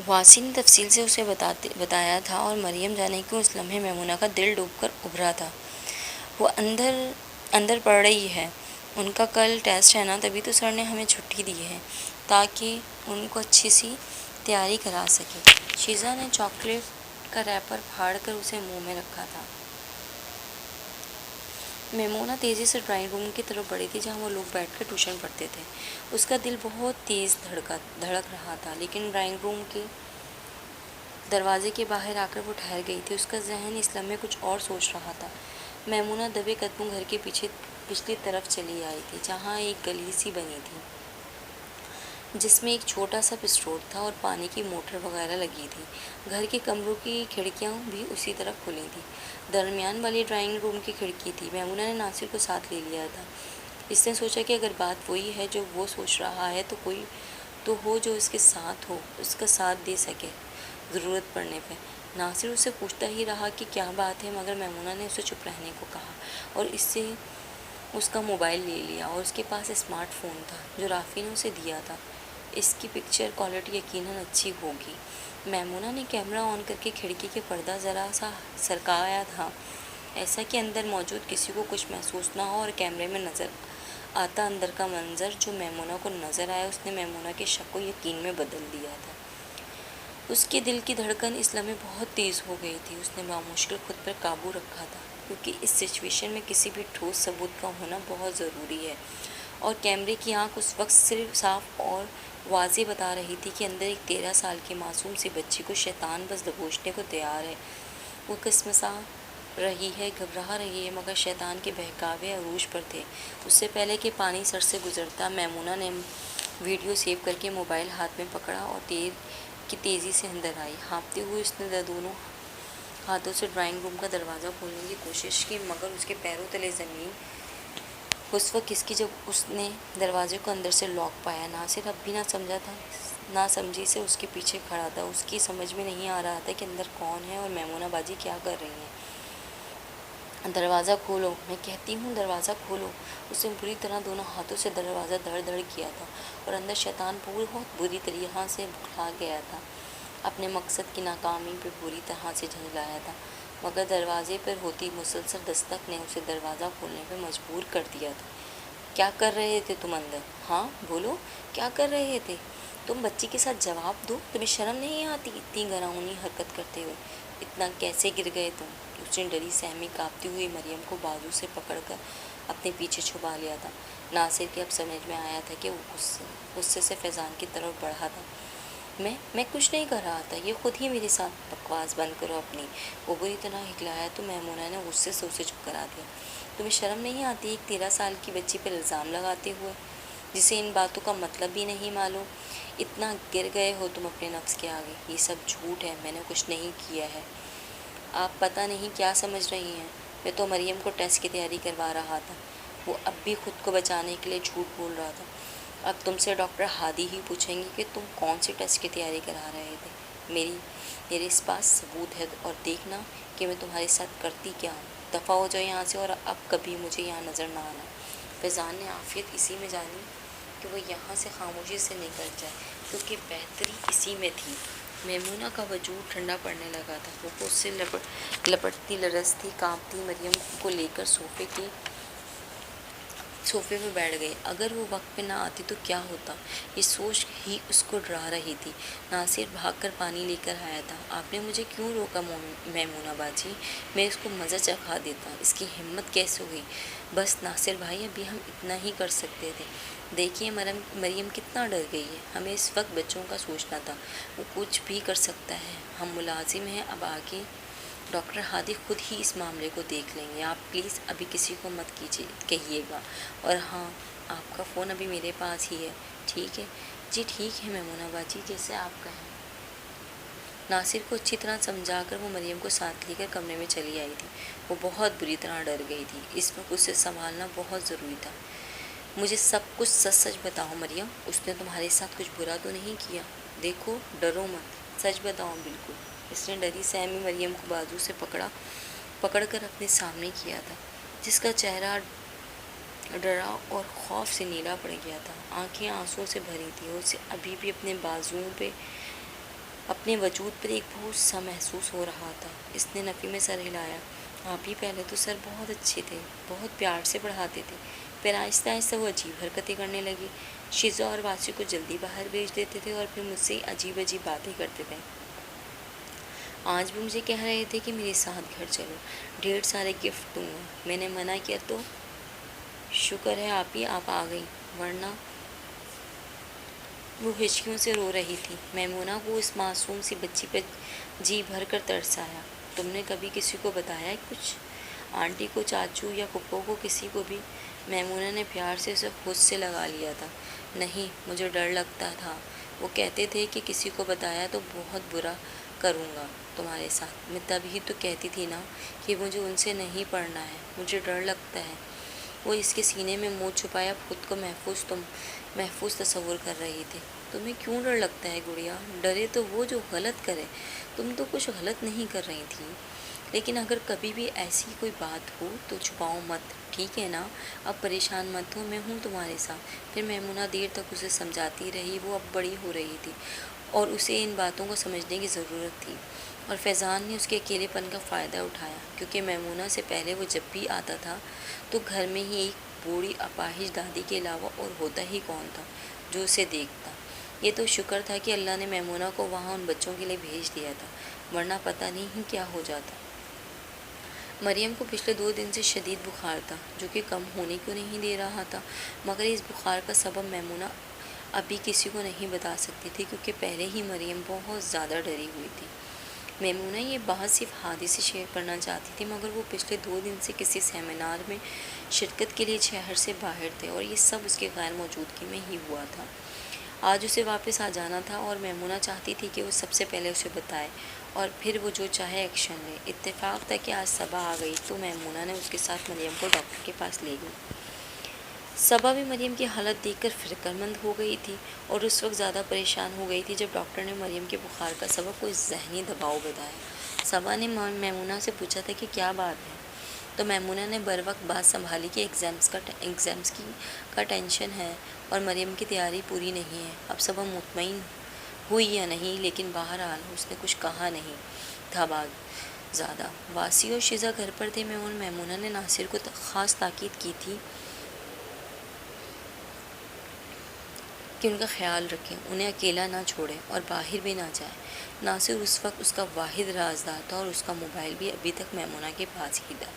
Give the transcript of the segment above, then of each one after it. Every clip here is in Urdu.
واسی نے تفصیل سے اسے بتایا تھا، اور مریم جانے کیوں اس لمحے میمونہ کا دل ڈوب کر ابھرا تھا۔ وہ اندر پڑھ رہی ہے، ان کا کل ٹیسٹ ہے نا، تبھی تو سر نے ہمیں چھٹی دی ہے تاکہ ان کو اچھی سی تیاری کرا سکے۔ شیزا نے چاکلیٹ کا ریپر پھاڑ کر اسے منہ میں رکھا تھا۔ میمونہ تیزی سے ڈرائنگ روم کی طرف بڑھی تھی جہاں وہ لوگ بیٹھ کر ٹیوشن پڑھتے تھے۔ اس کا دل بہت تیز دھڑک رہا تھا، لیکن ڈرائنگ روم کے دروازے کے باہر آ کر وہ ٹھہر گئی تھی۔ اس کا ذہن اس لمحے کچھ اور سوچ رہا تھا۔ میمونہ دبے قدموں گھر کے پچھلی طرف چلی آئی تھی، جہاں ایک گلی سی بنی تھی جس میں ایک چھوٹا سا اسٹور تھا اور پانی کی موٹر وغیرہ لگی تھی۔ گھر کے کمروں کی کھڑکیاں بھی اسی طرف کھلی تھیں۔ درمیان والی ڈرائنگ روم کی کھڑکی تھی۔ میمونہ نے ناصر کو ساتھ لے لیا تھا۔ اس نے سوچا کہ اگر بات وہی ہے جو وہ سوچ رہا ہے تو کوئی تو ہو جو اس کے ساتھ ہو، اس کا ساتھ دے سکے ضرورت پڑنے پہ۔ ناصر اسے پوچھتا ہی رہا کہ کیا بات ہے، مگر میمونہ نے اسے چپ رہنے کو کہا اور اس کا موبائل لے لیا، اور اس کے پاس اسمارٹ فون تھا جو رافی نے اسے دیا تھا۔ اس کی پکچر کوالٹی یقیناً اچھی ہوگی۔ میمونہ نے کیمرہ آن کر کے کھڑکی کے پردہ ذرا سا سرکایا تھا، ایسا کہ اندر موجود کسی کو کچھ محسوس نہ ہو، اور کیمرے میں نظر آتا اندر کا منظر جو میمونہ کو نظر آیا، اس نے میمونہ کے شک کو یقین میں بدل دیا تھا۔ اس کے دل کی دھڑکن اس لمحے بہت تیز ہو گئی تھی۔ اس نے بامشکل خود پر قابو رکھا تھا، کیونکہ اس سچویشن میں کسی بھی ٹھوس ثبوت کا ہونا بہت ضروری ہے، اور کیمرے کی آنکھ اس وقت صرف صاف اور واضح بتا رہی تھی کہ اندر ایک 13 سال کی معصوم سی بچی کو شیطان بس دبوچنے کو تیار ہے۔ وہ کسمسا رہی ہے، گھبرا رہی ہے، مگر شیطان کے بہکاوے عروج پر تھے۔ اس سے پہلے کہ پانی سر سے گزرتا، میمونہ نے ویڈیو سیو کر کے موبائل ہاتھ میں پکڑا اور تیزی سے اندر آئی۔ ہانپتے ہوئے اس نے دونوں ہاتھوں سے ڈرائنگ روم کا دروازہ کھولنے کی کوشش کی، مگر اس کے پیروں تلے زمین اس وقت کھسکی جب اس نے دروازے کو اندر سے لاک پایا۔ ناصر اب بھی نہ سمجھی سے اس کے پیچھے کھڑا تھا۔ اس کی سمجھ میں نہیں آ رہا تھا کہ اندر کون ہے اور میمونہ باجی کیا کر رہی ہیں۔ دروازہ کھولو، میں کہتی ہوں دروازہ کھولو۔ اس نے بری طرح دونوں ہاتھوں سے دروازہ دھڑ دھڑ کیا تھا، اور اندر شیطان بہت بری طرح سے بکھلا گیا تھا، اپنے مقصد کی ناکامی پہ بری طرح سے جھنجھلایا تھا، مگر دروازے پر ہوتی مسلسل دستک نے اسے دروازہ کھولنے پہ مجبور کر دیا تھا۔ کیا کر رہے تھے تم اندر؟ ہاں بولو، کیا کر رہے تھے تم؟ بچی کے ساتھ جواب دو، تمہیں شرم نہیں آتی اتنی گھناؤنی حرکت کرتے ہوئے؟ اتنا کیسے گر گئے تم؟ اس نے ڈری سہمی کانپتی ہوئی مریم کو بازو سے پکڑ کر اپنے پیچھے چھپا لیا تھا۔ ناصر کے اب سمجھ میں آیا تھا کہ وہ غصے سے فیضان کی طرف بڑھا تھا۔ میں کچھ نہیں کر رہا تھا، یہ خود ہی میرے ساتھ بکواس بند کرو اپنی۔ وہ بری طرح ہکلایا تو میمونہ نے غصے سے اسے چپ کرا دیا۔ تمہیں شرم نہیں آتی ایک 13 سال کی بچی پر الزام لگاتے ہوئے، جسے ان باتوں کا مطلب بھی نہیں معلوم؟ اتنا گر گئے ہو تم اپنے نفس کے آگے؟ یہ سب جھوٹ ہے، میں نے کچھ نہیں کیا ہے۔ آپ پتہ نہیں کیا سمجھ رہی ہیں، میں تو مریم کو ٹیسٹ کی تیاری کروا رہا تھا۔ وہ اب بھی خود کو بچانے کے لیے جھوٹ بول رہا تھا۔ اب تم سے ڈاکٹر ہادی ہی پوچھیں گے کہ تم کون سی ٹیسٹ کی تیاری کرا رہے تھے۔ میرے اس پاس ثبوت ہے، اور دیکھنا کہ میں تمہارے ساتھ کرتی کیا ہوں۔ دفعہ ہو جاؤ یہاں سے، اور اب کبھی مجھے یہاں نظر نہ آنا۔ فیضان نے عافیت اسی میں جانی کہ وہ یہاں سے خاموشی سے نکل جائے، کیونکہ بہتری اسی میں تھی۔ میمونہ کا وجود ٹھنڈا پڑنے لگا تھا۔ وہ اس سے لپٹتی لرزتی کانپتی مریم کو لے کر صوفے پہ بیٹھ گئی۔ اگر وہ وقت پہ نہ آتی تو کیا ہوتا، یہ سوچ ہی اس کو ڈرا رہی تھی۔ ناصر بھاگ کر پانی لے کر آیا تھا۔ آپ نے مجھے کیوں روکا میمونہ باجی؟ میں اس کو مزہ چکھا دیتا۔ اس کی ہمت کیسے ہوئی؟ بس ناصر بھائی، ابھی ہم اتنا ہی کر سکتے تھے۔ دیکھیے مریم کتنا ڈر گئی ہے، ہمیں اس وقت بچوں کا سوچنا تھا۔ وہ کچھ بھی کر سکتا ہے، ہم ملازم ہیں۔ اب آگے ڈاکٹر ہادی خود ہی اس معاملے کو دیکھ لیں گے۔ آپ پلیز ابھی کسی کو مت کہیے گا، اور ہاں، آپ کا فون ابھی میرے پاس ہی ہے، ٹھیک ہے؟ جی ٹھیک ہے میمونہ باجی، جیسے آپ کہیں۔ ناصر کو اچھی طرح سمجھا کر وہ مریم کو ساتھ لے کر کمرے میں چلی آئی تھی۔ وہ بہت بری طرح ڈر گئی تھی۔ اس وقت اسے سنبھالنا بہت ضروری تھا۔ مجھے سب کچھ سچ بتاؤ مریم، اس نے تمہارے ساتھ کچھ برا تو نہیں کیا؟ دیکھو، ڈرو مت، سچ بتاؤ بالکل۔ اس نے ڈری سہمی مریم کو بازو سے پکڑ کر اپنے سامنے کیا تھا، جس کا چہرہ ڈرا اور خوف سے نیلا پڑ گیا تھا، آنکھیں آنسوں سے بھری تھی، اور اسے ابھی بھی اپنے بازوؤں پہ اپنے وجود پر ایک بوجھ سا محسوس ہو رہا تھا۔ اس نے نفی میں سر ہلایا۔ آپ ہی پہلے تو سر بہت اچھے تھے، بہت پیار سے پڑھاتے تھے، پھر آہستہ آہستہ وہ عجیب حرکتیں کرنے لگے۔ شیزا اور واسی کو جلدی باہر بھیج دیتے تھے اور پھر مجھ سے عجیب عجیب باتیں کرتے تھے۔ آج بھی مجھے کہہ رہے تھے کہ میرے ساتھ گھر چلو، ڈھیر سارے گفٹ دوں گا۔ میں نے منع کیا تو شکر ہے آپ ہی آپ آ گئی، ورنہ وہ ہچکیوں سے رو رہی تھی۔ میمونہ کو اس معصوم سی بچی پہ جی بھر کر ترس آیا۔ تم نے کبھی کسی کو بتایا ہے کچھ؟ آنٹی کو، چاچو یا پھپھو کو، کسی کو بھی؟ میمونہ نے پیار سے اسے خود سے لگا لیا تھا۔ نہیں، مجھے ڈر لگتا تھا، وہ کہتے تھے کہ کسی کو بتایا تو بہت برا کروں گا تمہارے ساتھ۔ میں تب ہی تو کہتی تھی نا کہ مجھے ان سے نہیں پڑھنا ہے، مجھے ڈر لگتا ہے۔ وہ اس کے سینے میں منہ چھپایا خود کو محفوظ تصور کر رہی تھی۔ تمہیں کیوں ڈر لگتا ہے گڑیا؟ ڈرے تو وہ جو غلط کرے۔ تم تو کچھ غلط نہیں کر رہی تھی، لیکن اگر کبھی بھی ایسی کوئی بات ہو تو چھپاؤ مت، ٹھیک ہے نا؟ اب پریشان مت ہو، میں ہوں تمہارے ساتھ۔ پھر میمونہ دیر تک اسے سمجھاتی رہی۔ وہ اب بڑی ہو رہی تھی اور اسے ان باتوں کو سمجھنے کی ضرورت تھی، اور فیضان نے اس کے اکیلے پن کا فائدہ اٹھایا، کیونکہ میمونہ سے پہلے وہ جب بھی آتا تھا تو گھر میں ہی ایک بوڑھی اپاہج دادی کے علاوہ اور ہوتا ہی کون تھا جو اسے دیکھتا۔ یہ تو شکر تھا کہ اللہ نے میمونہ کو وہاں ان بچوں کے لیے بھیج دیا تھا، ورنہ پتہ نہیں کیا ہو جاتا۔ مریم کو پچھلے 2 دن سے شدید بخار تھا، جو کہ کم ہونے کیوں نہیں دے رہا تھا، مگر اس بخار کا سبب میمونہ ابھی کسی کو نہیں بتا سکتی تھی، کیونکہ پہلے ہی مریم بہت زیادہ ڈری ہوئی تھی۔ میمونہ یہ بات صرف ہادی سے شیئر کرنا چاہتی تھی، مگر وہ پچھلے 2 دن سے کسی سیمینار میں شرکت کے لیے شہر سے باہر تھے، اور یہ سب اس کے غیر موجودگی میں ہی ہوا تھا۔ آج اسے واپس آ جانا تھا، اور میمونہ چاہتی تھی کہ وہ سب سے پہلے اسے بتائے، اور پھر وہ جو چاہے ایکشن لے۔ اتفاق تھا کہ آج صبا آ گئی تو میمونہ نے اس کے ساتھ مریم کو ڈاکٹر کے پاس لے گئی۔ صبا بھی مریم کی حالت دیکھ کر فکر مند ہو گئی تھی، اور اس وقت زیادہ پریشان ہو گئی تھی جب ڈاکٹر نے مریم کے بخار کا سبب کوئی ذہنی دباؤ بتایا۔ صبا نے میمونہ سے پوچھا تھا کہ کیا بات ہے، تو میمونہ نے بر وقت بات سنبھالی کہ ایگزامس کا ٹینشن ہے اور مریم کی تیاری پوری نہیں ہے۔ اب صبا مطمئن ہوئی یا نہیں، لیکن بہرحال اس نے کچھ کہا نہیں تھا زیادہ۔ واسی اور شیزا گھر پر تھے۔ میمونہ نے ناصر کو خاص تاکید کی تھی کہ ان کا خیال رکھیں، انہیں اکیلا نہ چھوڑیں اور باہر بھی نہ جائیں۔ ناصر اس وقت اس کا واحد رازدار تھا، اور اس کا موبائل بھی ابھی تک میمونہ کے پاس ہی تھا۔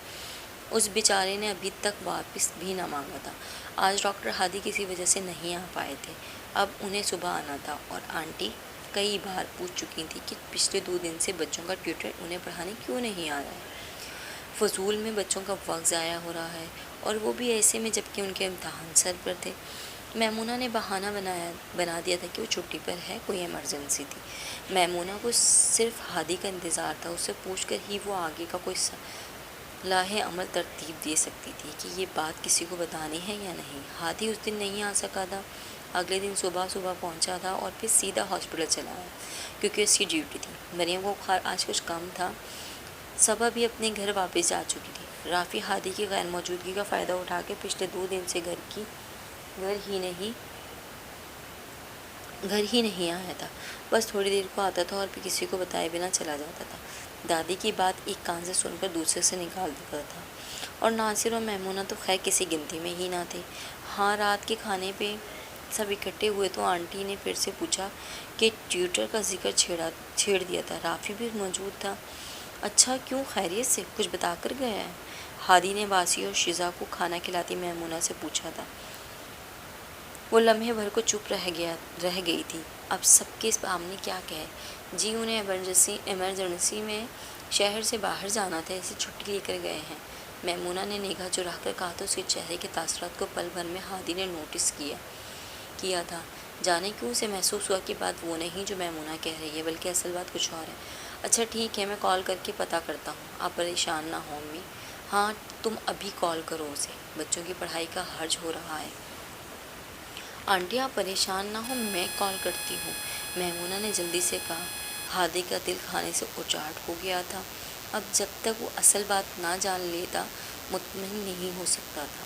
اس بیچارے نے ابھی تک واپس بھی نہ مانگا تھا۔ آج ڈاکٹر ہادی کسی وجہ سے نہیں آ پائے تھے، اب انہیں صبح آنا تھا، اور آنٹی کئی بار پوچھ چکی تھی کہ پچھلے 2 دن سے بچوں کا ٹیوٹر انہیں پڑھانے کیوں نہیں آ رہا ہے۔ فضول میں بچوں کا وقت ضائع ہو رہا ہے، اور وہ بھی ایسے میں جبکہ ان کے امتحان سر پر تھے۔ میمونہ نے بہانہ بنا دیا تھا کہ وہ چھٹی پر ہے، کوئی ایمرجنسی تھی۔ میمونہ کو صرف ہادی کا انتظار تھا، اس سے پوچھ کر ہی وہ آگے کا کوئی صلاح عمل ترتیب دے سکتی تھی کہ یہ بات کسی کو بتانی ہے یا نہیں۔ ہادی اس دن نہیں آ سکا تھا، اگلے دن صبح پہنچا تھا اور پھر سیدھا ہاسپٹل چلا آیا، کیونکہ اس کی ڈیوٹی تھی۔ مریم کو بخار آج کچھ کم تھا۔ صبا بھی اپنے گھر واپس جا چکی تھی۔ رافی ہادی کی غیر موجودگی کا فائدہ اٹھا کے پچھلے 2 دن سے گھر ہی نہیں آیا تھا، بس تھوڑی دیر کو آتا تھا اور پھر کسی کو بتائے بنا چلا جاتا تھا۔ دادی کی بات ایک کان سے سن کر دوسرے سے نکال دیتا تھا، اور ناصر اور میمونہ تو خیر کسی گنتی میں ہی نہ تھے۔ ہاں، رات کے کھانے پہ سب اکٹھے ہوئے تو آنٹی نے پھر سے پوچھا کہ ٹیوٹر کا ذکر چھیڑ دیا تھا۔ رافی بھی موجود تھا۔ اچھا، کیوں، خیریت سے کچھ بتا کر گیا ہے؟ ہادی نے واسی اور شیزا کو کھانا کھلاتی میمونہ سے پوچھا تھا۔ وہ لمحے بھر کو چپ رہ گئی تھی۔ اب سب کے سامنے کیا کہے؟ جی، انہیں ایمرجنسی میں شہر سے باہر جانا تھا، اسے چھٹی لے کر گئے ہیں۔ میمونہ نے نگاہ چرا کر کہا تو اس کے چہرے کے تاثرات کو پل بھر میں ہادی نے نوٹس کیا تھا۔ جانے کیوں اسے محسوس ہوا کہ بات وہ نہیں جو میمونہ کہہ رہی ہے، بلکہ اصل بات کچھ اور ہے۔ اچھا ٹھیک ہے، میں کال کر کے پتہ کرتا ہوں، آپ پریشان نہ ہوں امی۔ ہاں، تم ابھی کال کرو اسے، بچوں کی پڑھائی کا حرج ہو رہا ہے۔ آنٹی آپ پریشان نہ ہوں، میں کال کرتی ہوں، میمونہ نے جلدی سے کہا۔ ہادی کا دل کھانے سے اچاٹ ہو گیا تھا۔ اب جب تک وہ اصل بات نہ جان لیتا مطمئن نہیں ہو سکتا تھا۔